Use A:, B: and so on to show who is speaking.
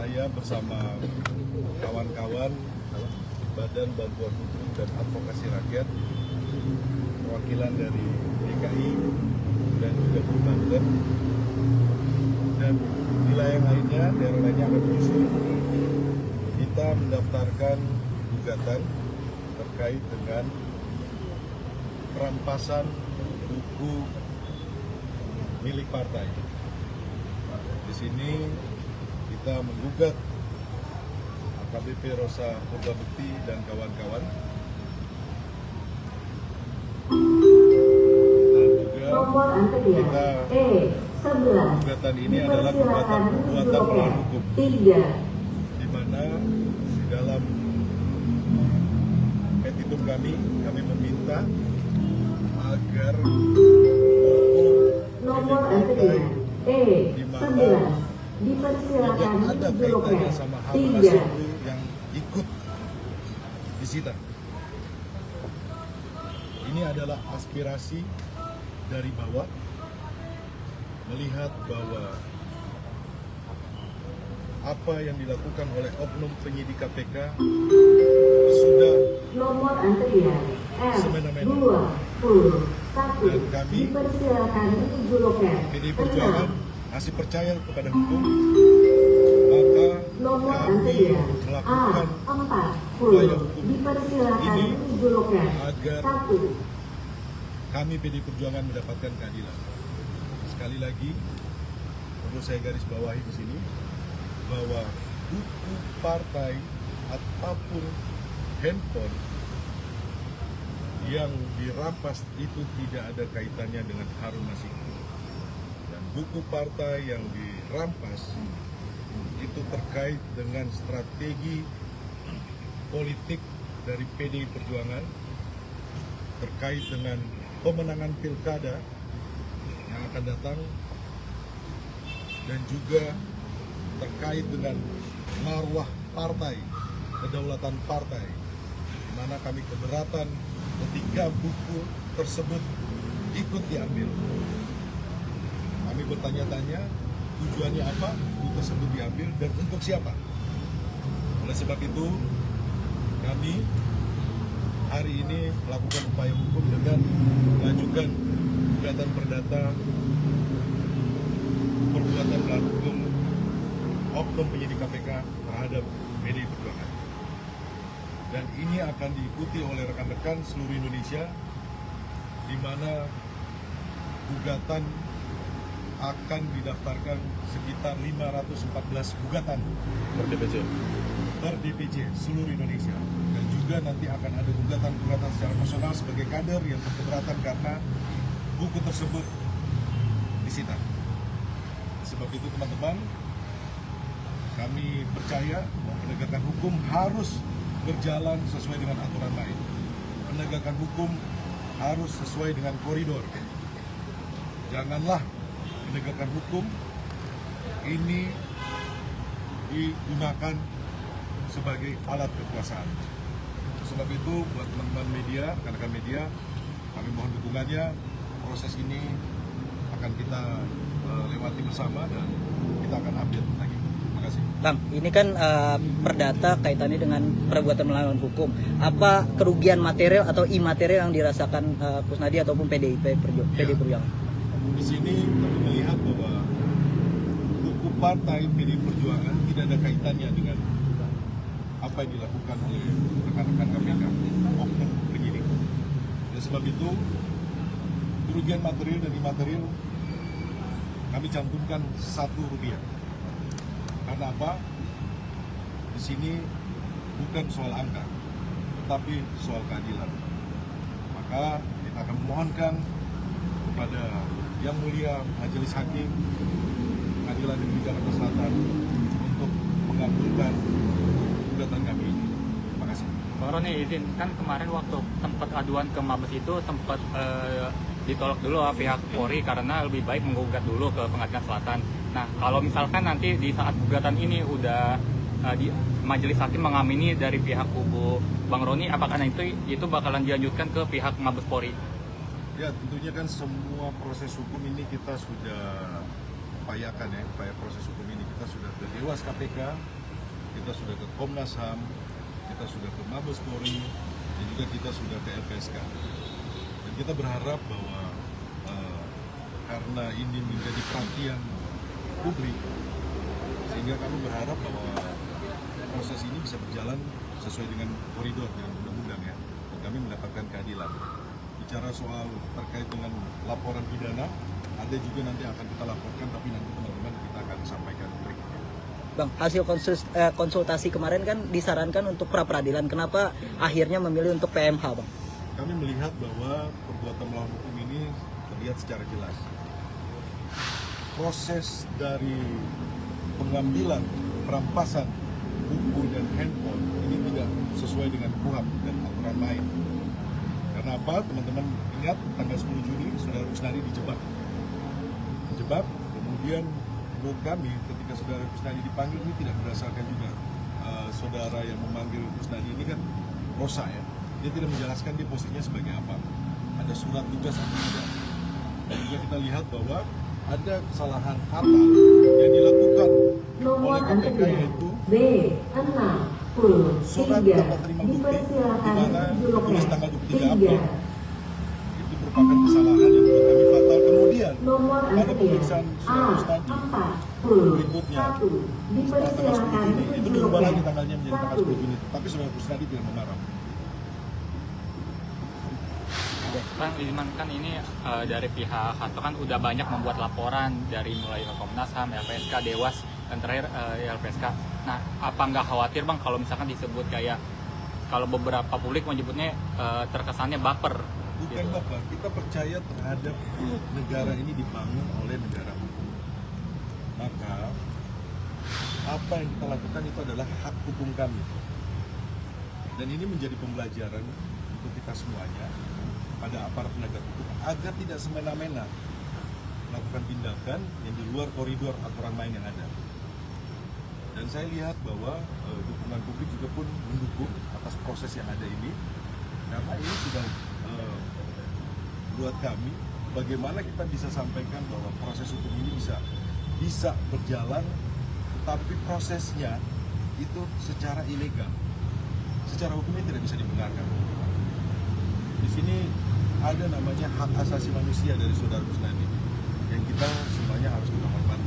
A: saya bersama kawan-kawan Badan Bantuan Hukum dan Advokasi Rakyat, perwakilan dari DKI dan juga Banten, dan wilayah lainnya, daerah lainnya akan menyusul. Kita mendaftarkan gugatan terkait dengan perampasan buku milik partai. Di sini kita menggugat AKBP Rosa Purbabekti dan kawan-kawan, dan juga kita gugatan ini adalah gugatan melawan hukum, di mana di dalam petitum kami meminta agar partai di mana tidak ada kaitannya sama Harun Masiku yang ikut disita. Ini adalah aspirasi dari bawah, melihat bahwa apa yang dilakukan oleh oknum penyidik KPK sudah semena-mena, dan kami PDI Perjuangan masih percaya kepada hukum, maka kami melakukan upaya hukum ini agar kami PDI Perjuangan mendapatkan keadilan. Sekali lagi perlu saya garis bawahi di sini bahwa buku partai ataupun handphone yang dirampas itu tidak ada kaitannya dengan Harun Masiku. Dan buku partai yang dirampas itu terkait dengan strategi politik dari PDI Perjuangan terkait dengan pemenangan pilkada yang akan datang, dan juga terkait dengan marwah partai, kedaulatan partai, di mana kami keberatan ketika buku tersebut ikut diambil. Kami bertanya-tanya tujuannya apa buku tersebut diambil dan untuk siapa. Oleh sebab itu kami hari ini melakukan upaya hukum dengan mengajukan gugatan perdata perbuatan melawan hukum oknum penyidik KPK terhadap PDI Perjuangan. Dan ini akan diikuti oleh rekan-rekan seluruh Indonesia, di mana gugatan akan didaftarkan sekitar 514 gugatan per DPC seluruh Indonesia. Dan juga nanti akan ada gugatan-gugatan secara nasional sebagai kader yang berkeberatan karena buku tersebut disita. Sebab itu teman-teman, kami percaya bahwa penegakan hukum harus berjalan sesuai dengan aturan main. Penegakan hukum harus sesuai dengan koridor. Janganlah penegakan hukum ini digunakan sebagai alat kekuasaan. Sebab itu buat teman-teman media, rekan-rekan media, kami mohon dukungannya. Proses ini akan kita lewati bersama dan kita akan update lagi. Terima kasih.
B: Bang, ini kan perdata kaitannya dengan perbuatan melawan hukum. Apa kerugian material atau imaterial yang dirasakan Kusnadi ataupun PDIP Perjuangan?
A: Di sini kami melihat bahwa buku partai PDI Perjuangan tidak ada kaitannya dengan apa yang dilakukan oleh rekan-rekan KPK, oknum penyidik. Oleh sebab itu, kerugian material dan imaterial kami cantumkan Rp1. Karena apa? Di sini bukan soal angka, tetapi soal keadilan. Maka kita akan memohonkan kepada Yang Mulia Majelis Hakim Pengadilan Negeri Jakarta Selatan untuk mengabulkan gugatan kami ini. Terima kasih.
C: Bang Roni, izin, kan kemarin waktu tempat aduan ke Mabes itu sempat ditolak dulu pihak Polri karena lebih baik menggugat dulu ke Pengadilan Selatan. Nah, kalau misalkan nanti di saat gugatan ini udah di Majelis Hakim mengamini dari pihak kubu Bang Roni, apakah itu bakalan dilanjutkan ke pihak Mabes Polri?
A: Ya, tentunya kan semua proses hukum ini kita sudah upayakan ya, upaya proses hukum ini kita kita sudah ke Dewas KPK, kita sudah ke Komnas HAM, kita sudah ke Mabes Polri, dan juga kita sudah ke LPSK. Dan kita berharap bahwa karena ini menjadi perhatian publik, sehingga kami berharap bahwa proses ini bisa berjalan sesuai dengan koridor dengan undang-undang ya, dan kami mendapatkan keadilan. Bicara soal terkait dengan laporan pidana, ada juga nanti akan kita laporkan, tapi nanti teman-teman kita akan sampaikan berikutnya.
B: Bang, hasil konsultasi kemarin kan disarankan untuk pra peradilan. Kenapa akhirnya memilih untuk PMH, Bang?
A: Kami melihat bahwa perbuatan melawan hukum ini terlihat secara jelas. Proses dari pengambilan, perampasan buku dan handphone ini tidak sesuai dengan KUHP dan aturan main. Karena apa? Teman-teman ingat tanggal 10 Juni Saudara Kusnadi dijebak. Kemudian menurut kami ketika Saudara Kusnadi dipanggil ini tidak berdasarkan juga saudara yang memanggil Kusnadi ini kan Rosa ya. Dia tidak menjelaskan dia posisinya sebagai apa. Ada surat tugas atau tidak. Dan juga kita lihat bahwa ada kesalahan fatal yang dilakukan oleh KPK yaitu surat dapat terima bukti di mana tulis tanggal 23 April. Itu merupakan kesalahan yang menurut kami fatal. Kemudian pada pemeriksaan Saudara Kusnadi berikutnya setelah tanggal 10 Juni itu dirubah lagi tanggalnya menjadi tanggal 10 Juni, tapi Saudara Kusnadi tidak memarah.
C: Bang Iman, kan ini dari pihak Hasto kan udah banyak membuat laporan dari mulai ke Komnas HAM, LPSK, Dewas, dan terakhir LPSK. Nah, apa nggak khawatir Bang kalau misalkan disebut kayak kalau beberapa publik menyebutnya terkesannya baper?
A: Bukan
C: Gitu.
A: baper, kita percaya terhadap negara ini dibangun oleh negara hukum. Maka apa yang kita lakukan itu adalah hak hukum kami. Dan ini menjadi pembelajaran untuk kita semuanya pada aparat penegak hukum agar tidak semena-mena melakukan tindakan yang di luar koridor aturan main yang ada. Dan saya lihat bahwa dukungan publik juga pun mendukung atas proses yang ada ini, karena ini sudah buat kami bagaimana kita bisa sampaikan bahwa proses hukum ini bisa berjalan, tetapi prosesnya itu secara ilegal, secara hukumnya tidak bisa dibenarkan. Di sini ada namanya hak asasi manusia dari Saudara Kusnadi yang kita semuanya harus kita hormati.